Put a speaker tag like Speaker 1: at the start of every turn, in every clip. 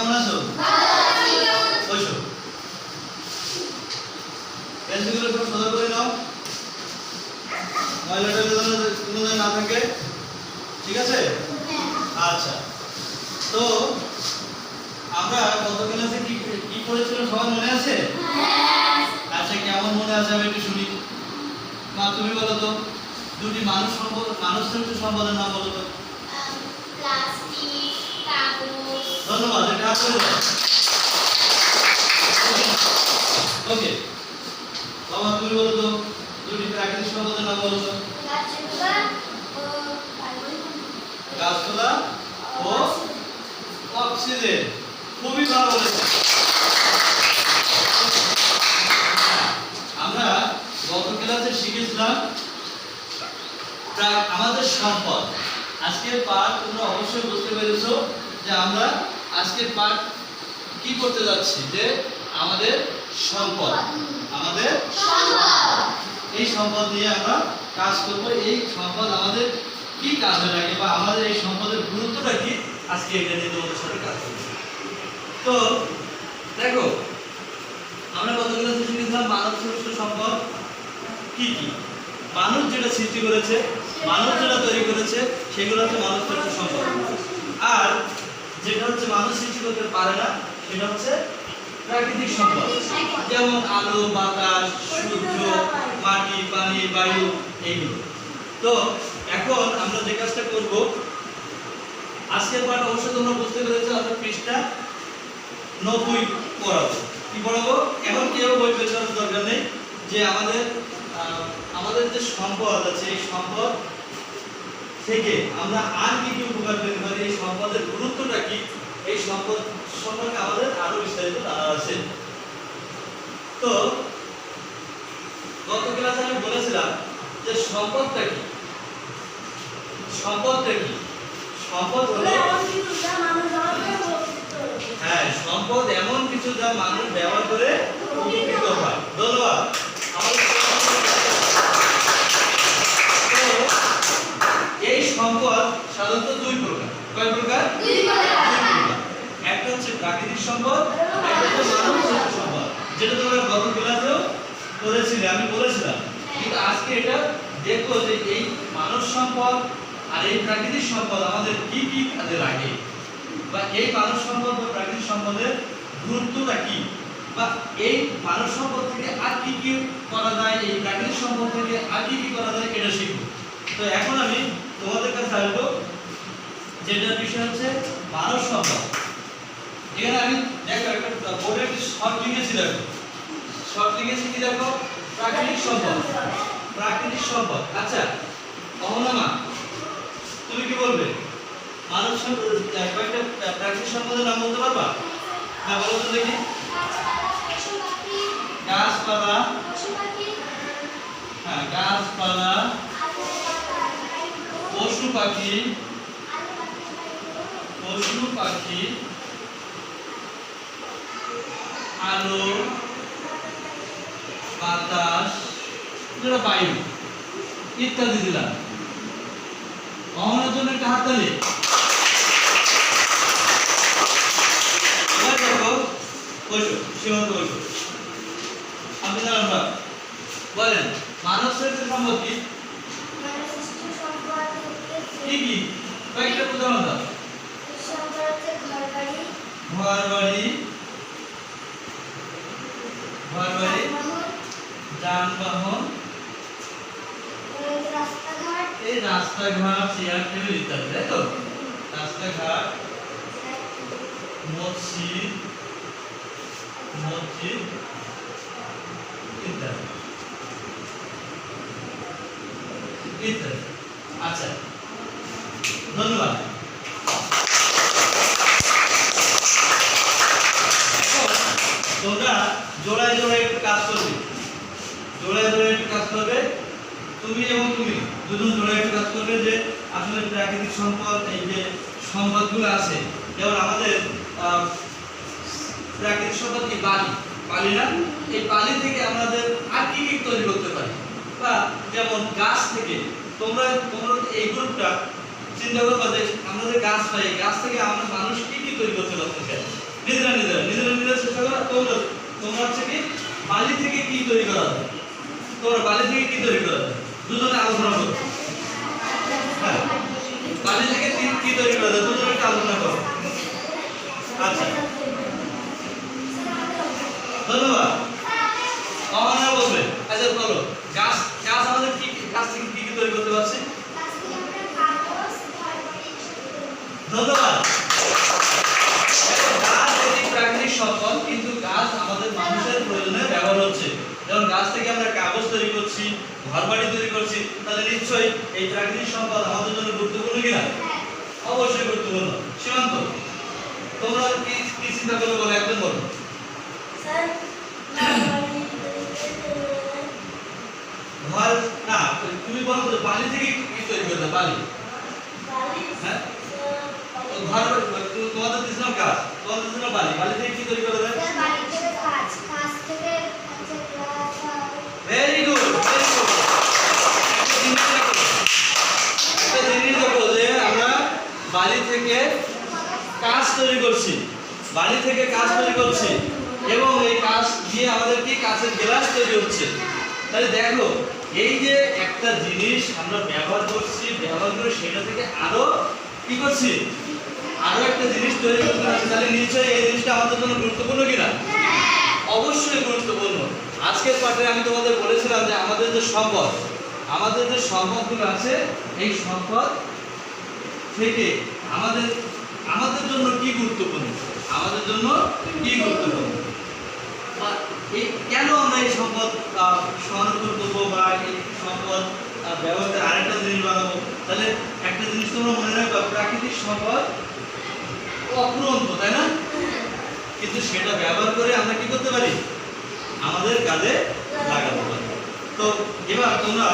Speaker 1: কেমন আছো? বসো। পেন্সিলগুলো সব সোজা করে নাও, ময়লাটা কোনো না থাকে, ঠিক আছে? আচ্ছা, তো আমরা গত ক্লাসে কি কি করেছিলাম সবার মনে আছে? আচ্ছা, কেমন মনে আছে আমি একটু শুনি। মা তুমি বলো তো, দুটি মানব সম্পদের নাম বলো তো।
Speaker 2: প্লাস্টিক, কাগজ।
Speaker 1: ধন্যবাদ, এটা হাত করে দাও। ওকে, বাবা তুমি বলো তো, দুটি প্রাকৃতিক সম্পদের নাম বলো তো। গাছপালা ও অক্সিজেন। খুবই ভালো বলেছেন। আমরা গত ক্লাসে শিখেছিলাম আমাদের সম্পদ। আজকের পাঠ তোমরা অবশ্যই বুঝতে পেরেছো যে আমরা আজকের পাঠ কি করতে যাচ্ছি, যে আমাদের সম্পদ, আমাদের এই সম্পদ নিয়ে আমরা কাজ করব। এই সম্পদ আমাদের কি কাজে লাগে বা আমাদের এই সম্পদের গুরুত্বটা কি, আজকে এটা নিয়ে তোমাদের সাথে কাজ করব। তো দেখো, আমরা গত ক্লাসে শিখেছিলাম মানব সৃষ্ট সম্পদ কি কি। মানুষ যেটা সৃষ্টি করেছে, মানুষ যেটা তৈরি করেছে, সেগুলো হচ্ছে মানব সৃষ্ট সম্পদ। আর যেটা হচ্ছে মানুষ সৃষ্টি করতে পারে না, সেটা হচ্ছে প্রাকৃতিক সম্পদ, যেমন আলো, বাতাস, সূর্য, মাটি, পানি, বায়ু, এইগুলো। তো এখন আমরা যে কাজটা করব, আজকের পাঠ অবশ্যই তোমরা বুঝতে পেরেছো। আমরা পৃষ্ঠা 90 পড়াবো। কি পড়াবো? এখন কেউ বই বের করার দরকার নেই, যে আমাদের যে সম্পদ আছে, এই সম্পদ থেকে আমরা আর কি কি উপকার পেতে পারি, এই সম্পদের গুরুত্বটা কি, এই সম্পদ সম্পর্কে আমাদের আরো বিস্তারিত জানার আছে। তো গত ক্লাসে আমি বলেছিলাম যে সম্পদটা কি। সম্পদটা কি? সম্পদ হলো, হ্যাঁ, সম্পদ এমন কিছু যা মানুষ ব্যবহার করে উপকৃত হয়। ধন্যবাদ। এই সম্পদ সাধারণত দুই প্রকার। কয় প্রকার? দুই প্রকার। একটা হচ্ছে প্রাকৃতিক সম্পদ, একটা হচ্ছে মানব সৃষ্ট সম্পদ, যেটা তোমরা গত ক্লাসেও পড়েছিলে, আমি বলেছিলাম। কিন্তু আজকে এটা দেখো যে এই মানব সম্পদ আর এই প্রাকৃতিক সম্পদ আমাদের কি কি কাজে লাগে, বা এই মানব সম্পদ বা প্রাকৃতিক সম্পদের গুরুত্বটা কি, বা এই মানব সম্পদ থেকে আর কি কি করা যায়, এই প্রাকৃতিক সম্পদ থেকে আর কি কি করা যায়, এটা শিখব। তো এখন আমি তোমাদের কাছে আসবো, যেটা বিষয় হচ্ছে মানব সম্পদ। এখানে আমি দেখো একটা বোর্ডে একটা শর্ট লিখেছি, দেখো শর্ট লিখেছি কি, দেখো প্রাকৃতিক সম্পদ। প্রাকৃতিক সম্পদ। আচ্ছা অহনামা, তুমি কি বলবে? মানব সম্পদ কয়েকটা প্রাকৃতিক সম্পদের নাম বলতে পারবা? হ্যাঁ বলো তো দেখি। গাছপালা, হ্যাঁ গাছপালা, পশু পাখি, পশু পাখি, আলো, বাতাস, বায়ু ইত্যাদি দিলাম। অহনের জন্য একটা হাততালি। এবার দেখো, বসো, সীমান্ত বসো। আপনি জানান বলেন, মানব সৃষ্ট সম্পদ কি কি? কয়েকটা উদাহরণ দাও। ঘর বাড়ি, যানবাহন, এই রাস্তাঘাট, চেয়ার টেবিল ইত্যাদি, তাই তো? রাস্তাঘাট, মসজিদ ইত্যাদি ইত্যাদি। আচ্ছা, ধন্যবাদ। তোমরা জোড়ায় জোড়ায় একটু কাজ করবে, জোড়ায় জোড়ায় একটু কাজ করবে। তুমি এবং তুমি দুজন জোড়ায় একটু কাজ করবে, যে আসলে প্রাকৃতিক সম্পদ, এই যে সম্পদগুলো আছে, যেমন আমাদের প্রাকৃতিক সম্পদ কি? বালি, বালি না? এই বালি থেকে আমাদের আর কি কি তৈরি করতে পারি, বা যেমন গাছ থেকে তোমরা এই গ্রুপটা চিন্তা করবা যে আমরা যে গাছ পাই, গাছ থেকে আমরা মানুষ কি কি তৈরি করতে পারতেছি। নিজেরা চেষ্টা করো। তোমরা হচ্ছে কি বালি থেকে কি তৈরি করা যায়? তোমরা বালি থেকে কি তৈরি করা যায়? দুজনে আলোচনা করো। হ্যাঁ, বালি থেকে কি তৈরি করা যায়? দুজনে একটু আলোচনা করো। আচ্ছা, ধন্যবাদ। অহনা বলবে। আচ্ছা বলো, গাছ আমাদের গাছ থেকে কি তৈরি করতে পারছি? ধন্যবাদ। গাছ একটি প্রাকৃতিক সম্পদ, কিন্তু গাছ আমাদের মানুষের প্রয়োজনে ব্যবহার হচ্ছে। যেমন গাছ থেকে আমরা কাগজ তৈরি করছি, ঘরবাড়ি তৈরি করছি, তাহলে নিশ্চয়ই এই প্রাকৃতিক সম্পদ আমাদের জন্য গুরুত্বপূর্ণ কিনা? অবশ্যই গুরুত্বপূর্ণ। সীমান্ত, তোমরা কি চিন্তা করো বলো, একদম বলো। ঘর না, তুমি বলো তো বালি থেকে কি তৈরি করতে? বালি, হ্যাঁ, ঘর তোমাদের দিছিলাম গাছ, তোমাদের দিছিলাম বালি। বালি থেকে কি তৈরি করা যায়? Very good, very good. একটা জিনিস দেখো যে আমরা বালি থেকে কাঁচ তৈরি করছি, বালি থেকে কাঁচ তৈরি করছি, এবং এই কাঁচ দিয়ে আমাদের কি কাঁচের গ্লাস তৈরি হচ্ছে। তাহলে দেখো, এই যে একটা জিনিস আমরা ব্যবহার করছি, ব্যবহার করে সেটা থেকে আরো কি করছি, আরো একটা জিনিস তৈরি করতে পারছি। তাহলে নিশ্চয়ই এই জিনিসটা আমাদের জন্য গুরুত্বপূর্ণ কিনা? অবশ্যই গুরুত্বপূর্ণ। আজকের পাঠে আমি তোমাদের বলেছিলাম যে আমাদের যে সম্পদগুলো আছে, এই সম্পদ থেকে আমাদের জন্য কি গুরুত্বপূর্ণ, আমাদের জন্য কি গুরুত্বপূর্ণ, এই কেন আমরা এই সম্পদ সংরক্ষণ করবো বা এই সম্পদ ব্যবহার করে আরেকটা জিনিস বানাবো। তাহলে একটা জিনিস তোমরা মনে রাখবে, প্রাকৃতিক সম্পদ অফুরন্ত, তাই না? কিন্তু সেটা ব্যবহার করে আমরা কি করতে পারি? আমাদের কাজে লাগাতে পারি। তো এবার তোমরা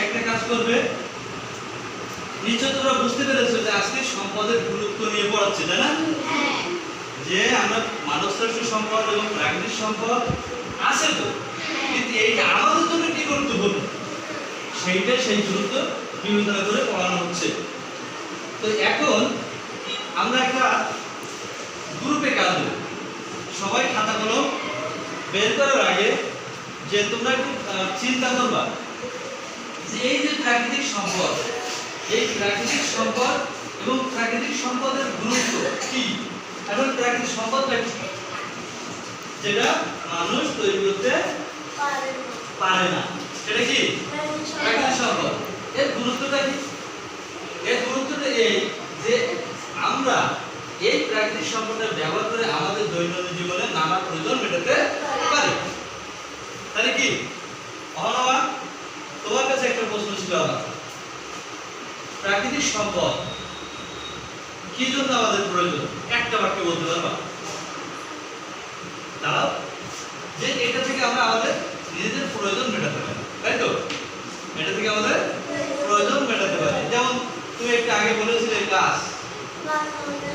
Speaker 1: একটা কাজ করবে, নিশ্চয় তোমরা বুঝতে পেরেছো যে আজকে সম্পদের গুরুত্ব নিয়ে পড়াচ্ছি, তাই না? যে আমরা মানবশ্রেষ্ঠ সম্পদ এবং প্রাকৃতিক সম্পদ আছে তো, কিন্তু এইটা আমাদের জন্য কি গুরুত্বপূর্ণ সেই গুরুত্ব বিবেচনা করে পড়ানো হচ্ছে। তো এখন আমরা একটা গ্রুপে কাজ দেব। সবাই খাতা কলম বের করার আগে যে তোমরা একটু চিন্তা করবা যে এই যে প্রাকৃতিক সম্পদ, এই প্রাকৃতিক সম্পদ এবং প্রাকৃতিক সম্পদের গুরুত্ব কি। এখন প্রাকৃতিক সম্পদটা কি? যেটা মানুষ তৈরি করতে পারে না, সেটা কি প্রাকৃতিক সম্পদ। এর গুরুত্বটা কি? এর গুরুত্বটা এই যে আমরা এই প্রাকৃতিক সম্পদের ব্যবহার করে আমাদের দৈনন্দিন জীবনে নানা প্রয়োজন মেটাতে পারি। তাহলে কি অহনবা, তোমার কাছে একটা প্রশ্ন ছিল আমার, প্রাকৃতিক সম্পদ কি জন্য আমাদের প্রয়োজন? একটা বাক্যে বলতে পারবা? দাঁড়াও, যে এটা থেকে আমরা আমাদের নিজেদের প্রয়োজন মেটাতে পারি, তাই তো? এটা থেকে আমাদের প্রয়োজন মেটাতে পারি। যেমন তুমি একটু আগে বলেছিলে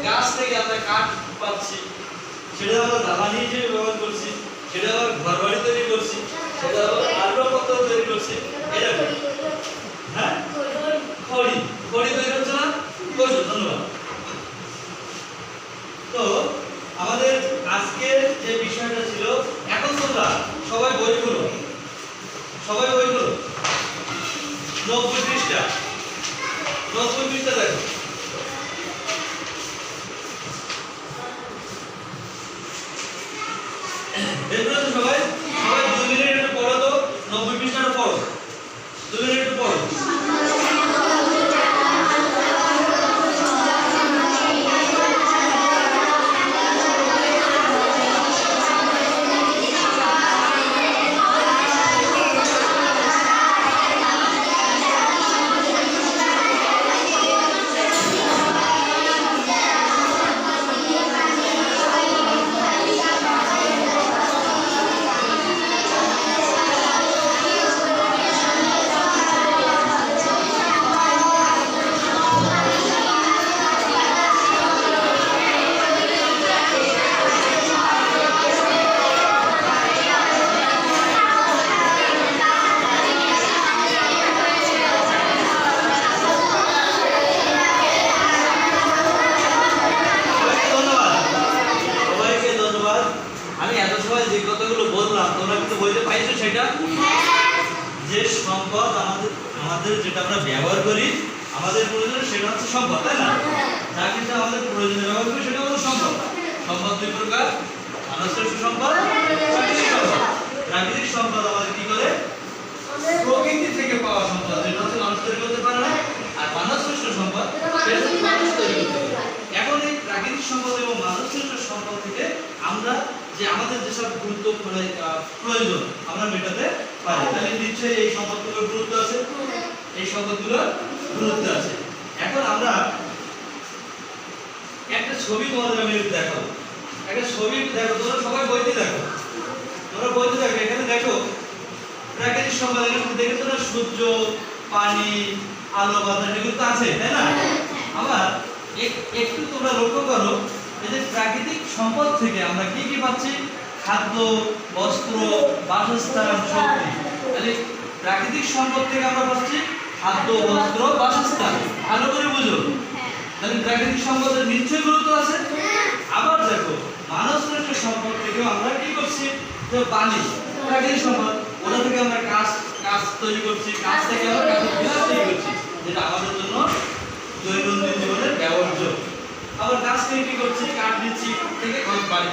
Speaker 1: গাছ থেকে আমরা কাঠ পাচ্ছি, সেটা আমরা জ্বালানি হিসেবে ব্যবহার করছি, সেটা আবার ঘরবাড়ি তৈরি করছি, সেটা আবার আসবাবপত্র তৈরি করছি। এরকম, হ্যাঁ, খড়ি তৈরি হচ্ছে না? করছো, ধন্যবাদ। তো আমাদের আজকের যে বিষয়টা ছিল, এখন তোমরা সবাই বই খুলো, 90 পৃষ্ঠা দেখো। দেখো সবাই 2 মিনিট একটু পড়ো তো, 90 পৃষ্ঠাটা পড়ো, 2 মিনিট একটু পড়ো। আমাদের যেটা আমরা ব্যবহার করি আমাদের প্রয়োজনে সেটা হচ্ছে সম্পদ, তাই না? যা কিন্তু আমাদের প্রয়োজনে ব্যবহার করি সেটা হলো সম্পদ। সম্পদ দুই প্রকার, মানব সৃষ্ট সম্পদ, প্রাকৃতিক সম্পদ। প্রাকৃতিক সম্পদ আমাদের কি করে? প্রকৃতি থেকে পাওয়া সম্পদ, যেটা হচ্ছে মানুষ তৈরি করতে পারে না। আর মানব সৃষ্ট সম্পদ সেটা হচ্ছে মানুষ তৈরি করতে পারে। এখন এই প্রাকৃতিক সম্পদ এবং মানব সৃষ্ট সম্পদ থেকে আমরা যে আমাদের যেসব গুরুত্ব প্রয়োজন আমরা মেটাতে পারি, তাহলে নিশ্চয়ই এই সম্পদগুলোর গুরুত্ব আছে, এই সম্পদগুলোর গুরুত্ব আছে। এখন আমরা একটা ছবি তোমাদের আমি দেখাবো। একটা ছবি দেখো, তোমরা সবাই বইতে দেখো, তোমরা বইতে দেখো। এখানে দেখো প্রাকৃতিক সম্পদ, এখানে দেখেছো না সূর্য, পানি, আলো, বাতাস এগুলো তো আছে, তাই না? আবার একটু তোমরা লক্ষ্য করো, এই যে প্রাকৃতিক সম্পদ থেকে আমরা কি কি পাচ্ছি? খাদ্য, বস্ত্র, বাসস্থান, শক্তি। তাহলে প্রাকৃতিক সম্পদ থেকে আমরা পাচ্ছি খাদ্য, বস্ত্র, বাসস্থান। ভালো করে বুঝো, তাহলে প্রাকৃতিক সম্পদের নিশ্চয়ই গুরুত্ব আছে। আবার দেখো মানব সৃষ্ট সম্পদ থেকেও আমরা কি করছি? যে পানি, প্রাকৃতিক সম্পদ, ওটা থেকে আমরা কাঁচ তৈরি করছি, কাঁচ থেকে আমরা কাঁচের গ্লাস তৈরি করছি, যেটা আমাদের জন্য দৈনন্দিন জীবনের ব্যবহার্য। আবার গাছ থেকে কি করছি? কাঠ নিচ্ছি, থেকে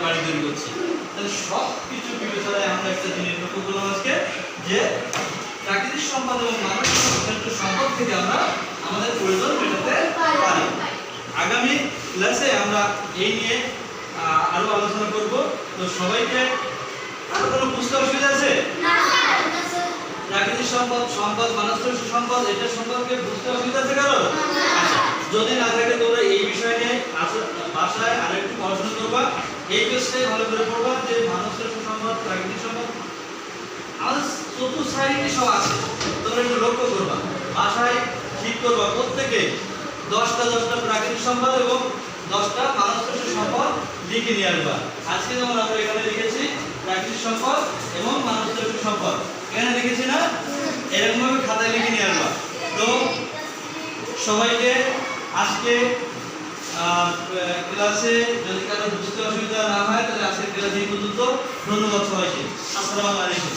Speaker 1: বাড়ি তৈরি করছি। তাহলে সব কিছু বিবেচনায় আমরা একটা জিনিস লক্ষ্য করলাম আজকে, যে প্রাকৃতিক সম্পদ এবং মানব সৃষ্ট সম্পদ থেকে আমরা আমাদের প্রয়োজন মেটাতে পারি। আগামী ক্লাসে আমরা এই নিয়ে আরো আলোচনা করব। তো সবাইকে আরো কোনো বুঝতে অসুবিধা আছে? প্রাকৃতিক সম্পদ, মানব সৃষ্ট সম্পদ, এটা সম্পর্কে বুঝতে অসুবিধা আছে কারো? আচ্ছা, যদি না থাকে তোমরা এই বিষয় নিয়ে বাসায় আরেকটু পড়াশোনা করবা। এই পেজটাই ভালো করে পড়বা যে মানব সৃষ্ট সম্পদ, প্রাকৃতিক সম্পদ আমাদের চতুর্থ সাইডে সব আছে। তোমরা একটু লক্ষ্য করবা, বাসায় ঠিক করবা প্রত্যেকে 10টা প্রাকৃতিক সম্পদ এবং 10টা মানব সৃষ্ট সম্পদ লিখে নিয়ে আসবা। আজকে যেমন আমরা এখানে লিখেছি প্রাকৃতিক সম্পদ এবং মানব সৃষ্ট সম্পদ, এখানে লিখেছি না? এরকম ভাবে খাতায় লিখে নিয়ে আসবা। তো সবাইকে আজকে ক্লাসে যদি কারো বুঝতে অসুবিধা না হয় তাহলে আজকে ক্লাস এই পর্যন্ত। ধন্যবাদ সবাইকে। আসসালামু আলাইকুম।